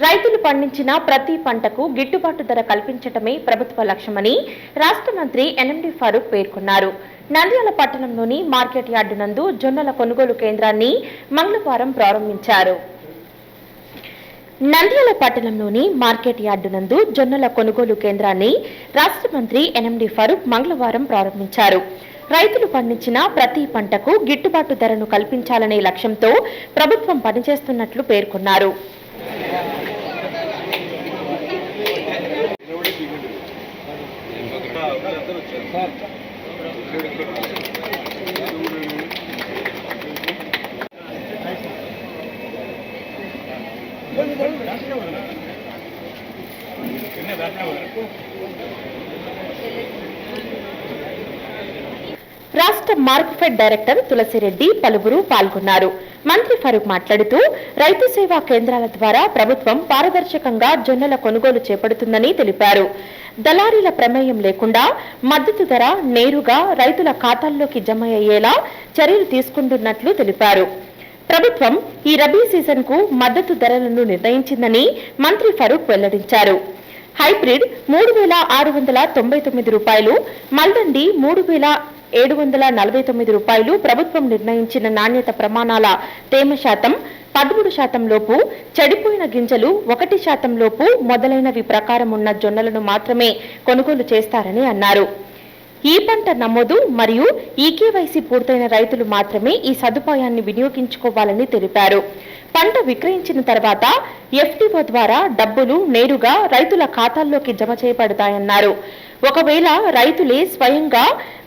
రైతులు పండించిన ప్రతి పంటకు గిట్టుబాటు ధర కల్పించడమే ప్రభుత్వ లక్ష్యమని రాష్ట్ర మంత్రి ఎన్ఎండి ఫారూక్ పేర్కొన్నారు. నంద్యాల పట్టణంలోని మార్కెట్ యార్డు నందు జొన్నల కొనుగోలు కేంద్రాన్ని మంగళవారం ప్రారంభించారు. నంద్యాల పట్టణంలోని మార్కెట్ యార్డు నందు జొన్నల కొనుగోలు కేంద్రాన్ని రాష్ట్ర మంత్రి ఎన్ఎండి ఫారూక్ మంగళవారం ప్రారంభించారు. రైతులు పండించిన ప్రతి పంటకు గిట్టుబాటు ధరను కల్పించాలనే లక్ష్యంతో ప్రభుత్వం పనిచేస్తున్నట్లు పేర్కొన్నారు. రాష్ట్ర మార్కెట్ డైరెక్టర్ తులసిరెడ్డి పలువురు పాల్గొన్నారు. మంత్రి ఫరూక్ మాట్లాడుతూ రైతు సేవా కేంద్రాల ద్వారా ప్రభుత్వం పారదర్శకంగా జొన్నల కొనుగోలు చేపడుతుందని తెలిపారు. దళారీల ప్రమేయం లేకుండా మద్దతు ధర నేరుగా రైతుల ఖాతాల్లోకి జమ అయ్యేలా చర్యలు తీసుకుంటున్నట్లు తెలిపారు. ప్రభుత్వం ఈ రబీ సీజన్ కు మద్దతు ధరలను నిర్ణయించిందని మంత్రి ఫరూక్ వెల్లడించారు. హైబ్రిడ్ 3,699 రూపాయలు, మల్దండి 3,749 రూపాయలు ప్రభుత్వం నిర్ణయించిన నాణ్యత ప్రమాణాల తేమ శాతం 13% లోపు, చెడిపోయిన గింజలు 1% లోపు మొదలైనవి ప్రకారం ఉన్న జొన్నలను మాత్రమే కొనుగోలు చేస్తారని అన్నారు. ఈ పంట నమోదు మరియు ఈకేవైసీ పూర్తయిన రైతులు మాత్రమే ఈ సదుపాయాన్ని వినియోగించుకోవాలని తెలిపారు. పంట విక్రయించిన తర్వాత ఎఫ్టీఓ ద్వారా డబ్బులు నేరుగా రైతుల ఖాతాల్లోకి జమ చేయబడతాయన్నారు. ఒకవేళ రైతులే స్వయంగా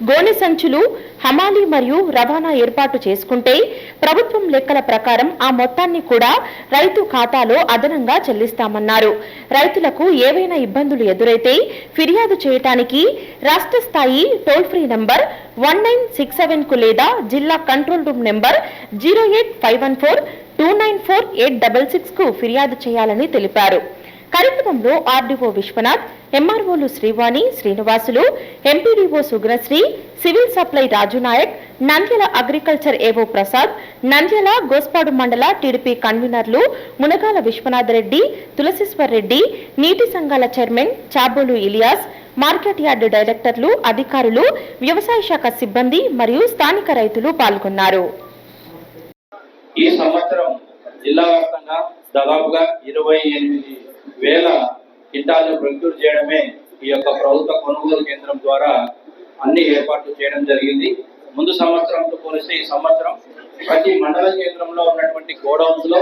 గోనె సంచులు, హమాలీ మరియు రవాణా ఏర్పాటు చేసుకుంటే ప్రభుత్వం లెక్కల ప్రకారం ఆ మొత్తాన్ని కూడా రైతు ఖాతాలో అదనంగా చెల్లిస్తామన్నారు. రైతులకు ఏవైనా ఇబ్బందులు ఎదురైతే ఫిర్యాదు చేయడానికి రాష్ట్ర స్థాయి టోల్ ఫ్రీ నంబర్ 1967 కు లేదా జిల్లా కంట్రోల్ రూమ్ నంబర్ 08514294866 కు ఫిర్యాదు చేయాలని తెలిపారు. కార్యక్రమంలో ఆర్డీఓ విశ్వనాథ్, ఎంఆర్ఓలు Srivani, Srinivasulu, MPDO Sugnasri, civil supply Raju Nayak, Nandyal agriculture AO Prasad, Nandyal Gospadu మండల టీడీపీ కన్వీనర్లు మునగాల విశ్వనాథ్ రెడ్డి, తులసీశ్వర్ రెడ్డి, నీటి సంఘాల chairman Chabolu Ilyas, market yard డైరెక్టర్లు, అధికారులు, వ్యవసాయ శాఖ సిబ్బంది మరియు స్థానిక రైతులు పాల్గొన్నారు. ఈ సంవత్సరం జిల్లా వ్యాప్తంగా దాదాపుగా 28,000 క్వింటాలను ప్రొక్యూర్ చేయడమే ఈ యొక్క ప్రభుత్వ కొనుగోలు కేంద్రం ద్వారా అన్ని ఏర్పాట్లు చేయడం జరిగింది. ముందు సంవత్సరంతో పోలిస్తే ఈ సంవత్సరం ప్రతి మండల కేంద్రంలో ఉన్నటువంటి గోడౌన్స్ లో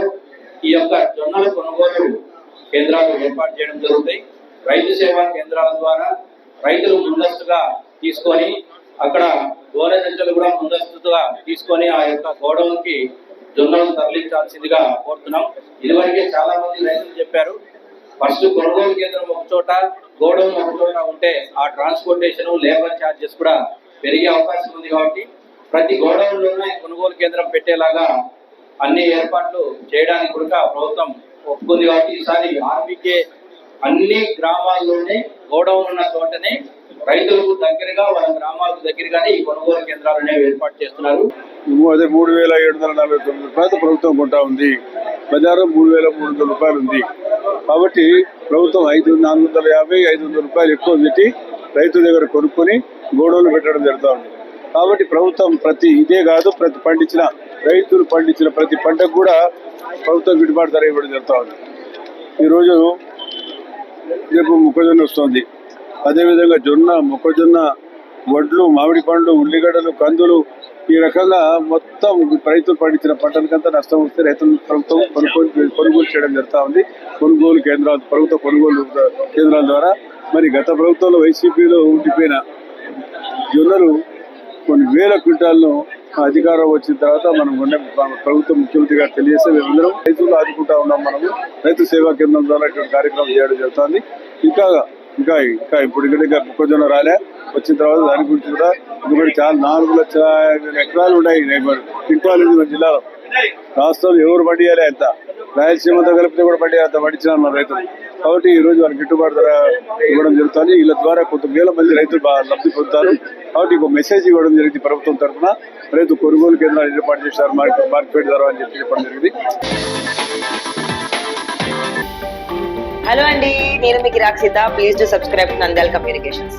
ఈ యొక్క జొన్నల కొనుగోలు కేంద్రాలు ఏర్పాటు చేయడం జరుగుతాయి. రైతు సేవా కేంద్రాల ద్వారా రైతులు ముందస్తుగా తీసుకొని అక్కడ గోనె సంచులు కూడా ముందస్తుగా తీసుకొని ఆ యొక్క గోడౌన్ కి జొన్నలను తరలించాల్సిందిగా కోరుతున్నాం. ఇదివరకే చాలా మంది రైతులు చెప్పారు, ఫస్ట్ కొనుగోలు కేంద్రం ఒక చోట, గోడౌన్ ఒక చోట ఉంటే ఆ ట్రాన్స్పోర్టేషన్, లేబర్ ఛార్జెస్ కూడా పెరిగే అవకాశం ఉంది. కాబట్టి ప్రతి గోడౌన్ లోనే కొనుగోలు కేంద్రం పెట్టేలాగా అన్ని ఏర్పాట్లు చేయడానికి కూడా ప్రభుత్వం ఒప్పుకుంది. కాబట్టి ఈసారి ఆర్బీకే అన్ని గ్రామాల్లోనే గోడౌన్ ఉన్న చోటనే రైతులకు దగ్గరగా, వాళ్ళ గ్రామాలకు దగ్గరగానే ఈ కొనుగోలు కేంద్రాలు అనేవి ఏర్పాటు చేస్తున్నారు. అదే 3,749 రూపాయలు ప్రభుత్వం కొంటా ఉంది. బజారు 3,300 రూపాయలు ఉంది. కాబట్టి ప్రభుత్వం 450, 500 రూపాయలు ఎక్కువ పెట్టి రైతుల దగ్గర కొనుక్కొని గోడౌన్లు పెట్టడం జరుగుతూ ఉంది. కాబట్టి ప్రభుత్వం ఇదే కాదు, రైతులు పండించిన ప్రతి పంటకు కూడా ప్రభుత్వం గిట్టుబాటు ధర ఇవ్వడం జరుగుతూ ఉంది. ఈరోజు రేపు మొక్కజొన్న వస్తుంది. అదేవిధంగా జొన్న, మొక్కజొన్న, వడ్లు, మామిడి పండ్లు, ఉల్లిగడ్డలు, కందులు, ఈ రకంగా మొత్తం రైతులు పండించిన పంటలకంతా నష్టం వస్తే రైతులు ప్రభుత్వం కొనుగోలు చేయడం జరుగుతూ ఉంది. ప్రభుత్వ కొనుగోలు కేంద్రాల ద్వారా. మరి గత ప్రభుత్వంలో వైసీపీలో ఉండిపోయిన జొన్నలు కొన్ని వేల క్వింటాలను అధికారం వచ్చిన తర్వాత మనం ప్రభుత్వం ముఖ్యమంత్రి గారు తెలియజేస్తే మేమందరం రైతులు ఆదుకుంటా ఉన్నాం. మనము రైతు సేవా కేంద్రం ద్వారా ఇటువంటి కార్యక్రమం చేయడం జరుగుతుంది. ఇంకా ఇప్పుడు ఇక్కడ మొక్కజొన్న వచ్చిన తర్వాత దాని గురించి కూడా ఎందుకంటే చాలా 4,00,000 ఎకరాలు ఉన్నాయి. క్వింటాల్ మన జిల్లాలో. రాష్ట్రంలో ఎవరు పండియాలి అంత, రాయలసీమతో కలిపితే కూడా అంత పండించినారు మన రైతులు. కాబట్టి ఈ రోజు వాళ్ళకి గిట్టుబాటు ధర ఇవ్వడం జరుగుతుంది. వీళ్ళ ద్వారా కొంత వేల మంది రైతులు లబ్ధి పొందుతారు. కాబట్టి ఒక మెసేజ్ ఇవ్వడం జరిగింది ప్రభుత్వం తరఫున. రైతు కొనుగోలు కేంద్రాలు ఏర్పాటు చేశారు మార్కెట్ ద్వారా అని చెప్పి చెప్పడం జరిగింది. హలో అండి, నేను మీకు Rakshitha. Please to subscribe Nandyal communications.